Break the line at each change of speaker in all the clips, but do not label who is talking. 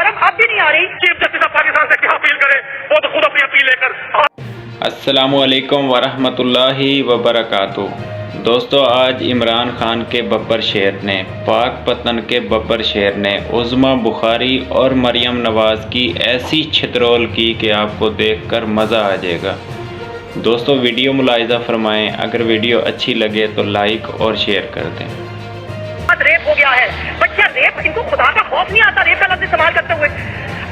शर्म अब भी नहीं आ रही? चीफ जस्टिस ऑफ पाकिस्तान से क्या अपील करे, वो तो खुद अपनी अपील लेकर।
अस्सलामु अलैकुम वरहमतुल्लाहि वबरकातुहू। दोस्तों, आज इमरान खान के बब्बर शेर ने, पाक पतन के बब्बर शेर ने उज़्मा बुखारी और मरियम नवाज़ की ऐसी छितरोल की कि आपको देखकर मज़ा आ जाएगा। दोस्तों, वीडियो मुलाहिज़ा फरमाएं। अगर वीडियो अच्छी लगे तो लाइक और शेयर कर दें।
रेप हो गया है, बच्चा रेप, इनको खुदा का खौफ नहीं आता रेप का लफ्ज़ इस्तेमाल करते हुए।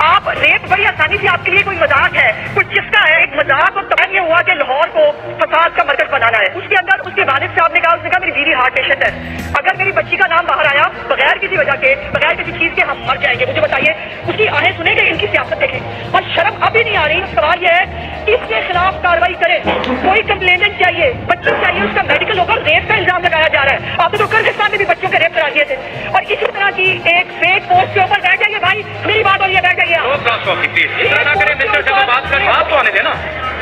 आप रेप बड़ी आसानी से आपके लिए कोई मजाक है, कोई किस्सा है, एक मजाक। और तब ये हुआ कि लाहौर को फसाद का मरकज बनाना है। उसके अंदर उसके वालिद साहब ने कहा, उसने कहा मेरी बीवी हार्ट पेशेंट है, अगर मेरी बच्ची का नाम बाहर आया बगैर किसी वजह के, बगैर किसी चीज के, हम मर जाएंगे। मुझे बताइए, उसकी आहें सुनेंगे, इनकी सियासत देखें। और शर्म अभी नहीं आ रही। सवाल यह है कि इसके खिलाफ कार्रवाई करे। कोई कंप्लेनेंट चाहिए, बच्ची चाहिए, उसका मेडिकल होगा। रेप का इल्जाम लगाया जा रहा है। आपने तो किर्गिस्तान में भी बच्चों के रेप करा दिए थे। और इसी तरह की एक फेक पोस्ट के ऊपर बैठ जाइए भाई, मेरी बात हो रही है, बैठ जाइए।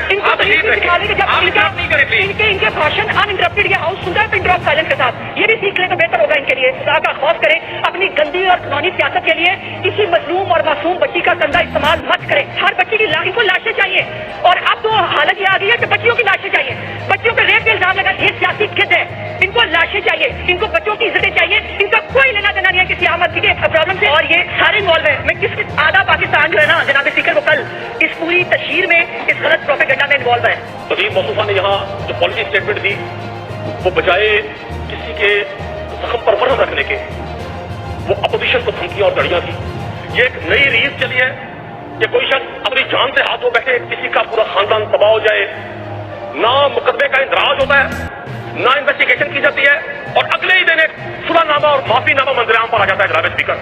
इनको दिखाने के जब इनके भाषण अनइंटरप्टेड ये हाउस सुनता है पिन ड्रॉप साइलेंस के साथ, ये भी सीख ले तो बेहतर होगा इनके लिए। खुदा का खौफ करें, अपनी गंदी और कानूनी सियासत के लिए किसी मजलूम और मासूम बच्ची का गंदा इस्तेमाल मत करें। हर बच्ची की इनको लाशें चाहिए। और अब तो हालत ये आ गई है कि बच्चियों की लाशें चाहिए। बच्चों पे रेप के इल्जाम लगा, ये सियासी किड है, इनको लाशें चाहिए, इनको बच्चों की इज्जतें चाहिए। इनका कोई लेना देना नहीं है किसी आम आदमी के प्रॉब्लम से। और ये सारे इन्वॉल्व है। मैं किस आधा पाकिस्तान जो है ना जनाब स्पीकर, वो कल इस पूरी तशहीर में, इस गलत प्रोपेगेंडा में इन्वॉल्व है।
तबीब मौसूफा ने यहाँ जो पॉलिसी स्टेटमेंट दी, वो बजाय किसी के जख्म पर मरहम रखने के, वो अपोजिशन को धमकियां और गड़ियां दी। ये एक नई रीत चली है कि कोई शख्स अपनी जान से हाथ धो बैठे, किसी का पूरा खानदान तबाह हो जाए, ना मुकदमे का इंदराज होता है, ना इन्वेस्टिगेशन की जाती है, और अगले ही दिन एक सुलहनामा और माफीनामा मंजरेआम पर आ जाता है। जनाब स्पीकर,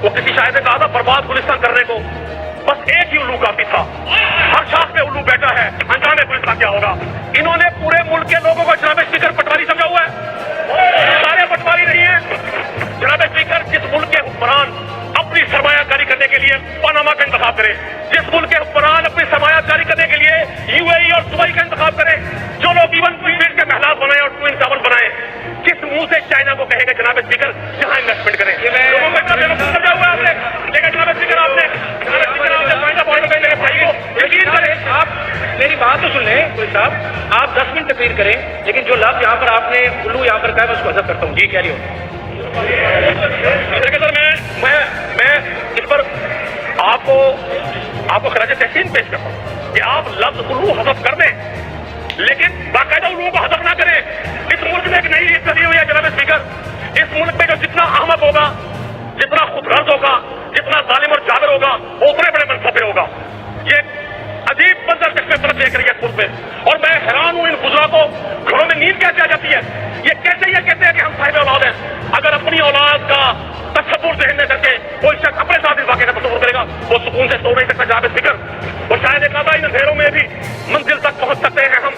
वो किसी शायर ने कहा था, बर्बाद गुलिस्तान करने को बस एक ही उल्लू काफी था। हर शाख में उल्लू बैठा है, अंजाम पुलिस का क्या होगा। इन्होंने पूरे मुल्क के लोगों को जनाब स्पीकर पटवारी समझा हुआ है। सारे पटवारी नहीं है जनाब स्पीकर। जिस मुल्क के हुक्मरान अपनी सरमायाकारी करने के लिए पनामा का इंतखाब करें, जिस मुल्क के हुक्मरान अपनी सरमायाकारी करने के लिए यूएई और दुबई का इंतखाब करें, जो लोग इवन फील्ड के महलात बनाए और ट्विन टावर बनाए, किस मुंह से चाइना को कहेगा जनाब स्पीकर जहां इन्वेस्टमेंट करें। लोगों को समझा हुआ है आपने, लेकिन जनाब स्पीकर आपने
यकीन करें, आप मेरी बात तो सुन लें कोई साहब, आप 10 मिनट तकरीर करें, लेकिन जो लफ्ज यहाँ पर आपने उल्लू यहाँ पर कहा मैं उसको अदब करता हूँ। जी क्या रही हो
सर, मैं इस पर आपको खराज तहसीन पेश करता हूँ कि आप लफ्ज उल्लू हजफ कर दें, लेकिन बाकायदा उल्लू को हजफ ना करें। इस मुल्क में एक नई रीत चली हुई है जनाब स्पीकर। इस मुल्क में जो जितना अहमद होगा, जितना खुदगर्ज होगा, जितना जालिम और जाबिर होगा, वो उतने बड़े मनसब पे होगा। ये अजीब मंजर चश्मे तरफ देख रही है खुद में, और मैं हैरान हूं इन गुजरा को घरों में नींद कैसे आ जाती है। ये कहते हैं कि हम साहिब औलाद हैं। अगर अपनी औलाद का तस्वुर ज़हन में करके कोई शख्स अपने साथ इस वाक़े का तस्वुर करेगा, वो सुकून से सो नहीं सकता जनाब स्पीकर। और शायद एक आधा इन अंधेरों में भी मंजिल तक पहुंच सकते हैं हम,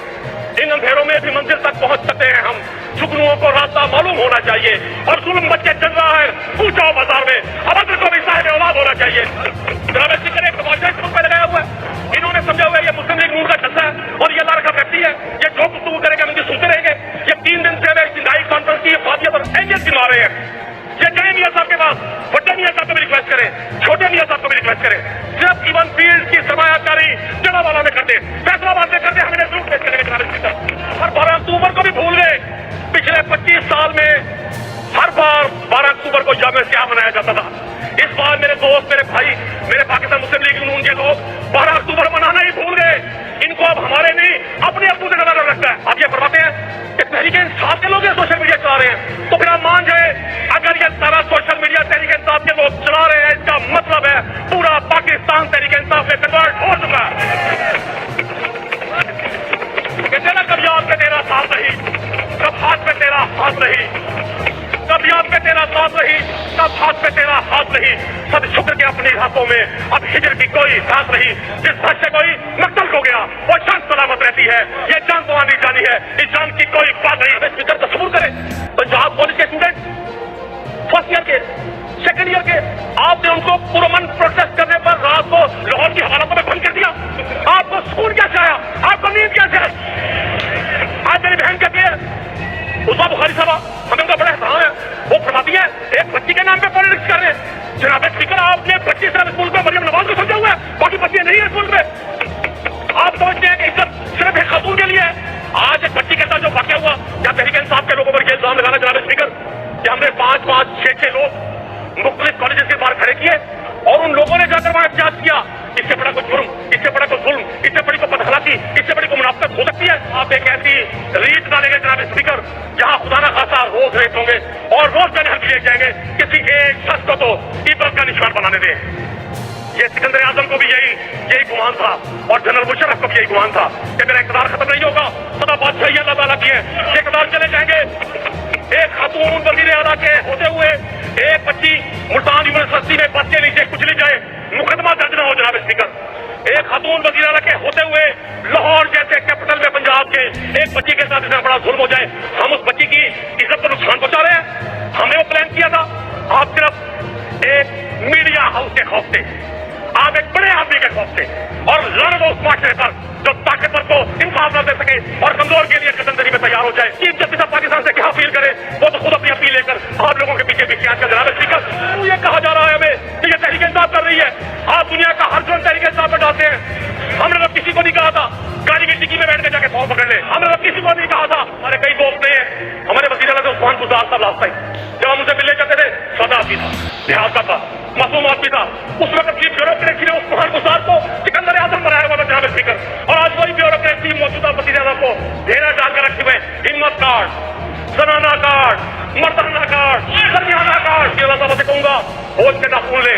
इन अंधेरों में भी मंजिल तक पहुंच सकते हैं हम। जुगनुओं को रास्ता मालूम होना चाहिए, और जुल्म बच्चे चल रहा है पूछो बाजार में, अबद्र को भी साहिब औलाद होना चाहिए। जनाब स्पीकर, एक तमाशा पे लगाया हुआ है। इन्होंने समझा हुआ है ये मुस्लिम लीग नून का जलसा है, और ये अल्लाह रखा व्यक्ति है, ये जो गुफ्तगू करेगा हम सुनते रहेंगे। ये 3 दिन से सिंधाई कॉन्फ्रेंस की फादियत और अहमियत गिनवा रहे हैं। ये जाए मियां साहब के पास, बड़े मियां साहब को भी रिक्वेस्ट करें, छोटे मियां साहब को भी रिक्वेस्ट करें, सिर्फ इवन फील्ड की सरमायाकारी जड़ावाला में करते, फैसलाबाद में करते, हमें जरूर पेश करेंगे जनाब स्पीकर। और 12 अक्टूबर को भी भूल गए। पिछले 25 साल में हर बार 12 अक्टूबर को यौम सियाह मनाया जाता था। इस बार मेरे दोस्त, मेरे भाई, मेरे पाकिस्तान मुस्लिम लीग नून के लोग 12 अक्टूबर मनाना ही भूल गए। इनको अब हमारे नहीं अपने अब्दू से ज्यादा डर लगता है। अब ये फरमाते हैं कि तहरीक इंसाफ के लोग सोशल मीडिया चला रहे हैं, तो फिर आप मान जाए अगर ये सारा सोशल मीडिया तहरीक इंसाफ के लोग चला रहे हैं, इसका मतलब है पूरा पाकिस्तान तहरीक इंसाफ में कन्वर्ट हो चुका है। कहते ना, कब याद में तेरा साथ रही, कब हाथ में तेरा हाथ रही, कब याद में तेरा साथ रही, कब हाथ में तेरा हाथ रही। सब शुक्र के अपनी हाथों में अब हिजर की कोई सांस रही। जिस घर से कोई मकतल हो गया वो जान सलामत रहती है। ये जान तो आनी जानी है, इस जान की कोई बात नहीं। स्पीकर तस्वुर करें, पंजाब कॉलेज के स्टूडेंट फर्स्ट ईयर के, सेकेंड ईयर के, आपने उनको पुरअमन प्रोटेस्ट करने पर रात को लाहौर की हवालातों में बंद कर दिया। आपको सुकून कैसे आया, आपको नींद कैसे आई? आज मेरी बहन कहती है उसमा बुखारी साहब हमें उनका बड़ा एहतराम है, वो फरमाती है एक बच्ची के नाम पे पॉलिटिक्स कर रहे हैं। जनाब स्पीकर, आपने 25 साल स्कूल में मरियम नवाज को समझा हुआ है, बाकी बच्चियां नहीं है स्कूल में। आप समझते हैं कि इज्जत सिर्फ एक खातून के लिए है। आज एक बच्ची के साथ जो वाकया हुआ, क्या तहरीक इंसाफ के लोगों पर ये इल्जाम लगाना जनाब स्पीकर कि हमने 5-5, 6-6 लोग मुख्तलिफ कॉलेजेस के बाहर खड़े किए और उन लोगों ने जाकर वहां एहतजाज किया। इससे बड़ा कोई जुर्म, इससे बड़ा कोई जुल्म, इससे बड़ी कोई बदखलाकी, इससे बड़ी कोई मुनाफत हो सकती है? आप एक ऐसी रीत डालेंगे जनाब स्पीकर जहां खुदा न खासा रोज रेप होंगे और रोज जहर भी ले जाएंगे, किसी एक शख्स को तो इबरत का निशान बनाने दें। ये सिकंदर आजम को भी यही गुमान था और जनरल मुशर्रफ को भी यही गुमान था कि मेरा इक़्तिदार खत्म नहीं होगा, सदा बादशाही अल्लाह ताला की है, ये इक़्तिदार चले जाएंगे। एक खातून वज़ीर आला के होते हुए एक बच्ची मुल्तान यूनिवर्सिटी में बस के नीचे कुचली जाए, मुकदमा दर्ज न हो जनाब स्पीकर। एक खातून वज़ीर आला के होते हुए लाहौर जैसे कैपिटल में पंजाब के एक बच्ची के साथ इतना बड़ा जुल्म हो जाए, हम उस बच्ची की इज्जत को नुकसान पहुंचा रहे हैं। हमने वो प्लान किया था, आप सिर्फ एक मीडिया हाउस के खौफ से, आप एक बड़े आदमी के खौफ से और लड़ दो उस माशरे पर जो ताकतवर को इंसाफ न दे सके और कमजोर के लिए कदमदरी में तैयार हो जाए। चीफ जस्टिस पाकिस्तान से क्या अपील करे, वो तो खुद अपनी अपील लेकर आप लोगों के पीछे पीछे आजकल जनाब स्पीकर ये कहा जा रहा है हमें कि ये तहरीक इंसाफ कर रही है। आप दुनिया का हर जुर्म तहरीक इंसाफ में डालते हैं। हमने तो किसी को नहीं कहा था गाड़ी की डिक्की में बैठ के जाके फॉर्म पकड़ ले, हमने तो किसी को नहीं कहा था। हमारे कई दोस्त नहीं है, हमारे वज़ीर आला से उस्मान गुजार साहब लास्ट टाइम जब हम उनसे मिलने जाते थे, सादा आदमी था, लिहाज का था, मासूम आदमी था। उस वक्त की ब्यूरोक्रेसी ने उस्मान गुजार को सिकंदर आजम बनाया हुआ था जनाब स्पीकर, और आज वही ब्यूरोक्रेसी मौजूदा वज़ीर आला को घेरा डाल कर रखे हुए। हिम्मत कार्ड, जनाना कार्ड, मर्दाना कार्ड, दरमियाना कार्ड, ये अल्लाह ताला से कहूंगा होश के नाखून ले,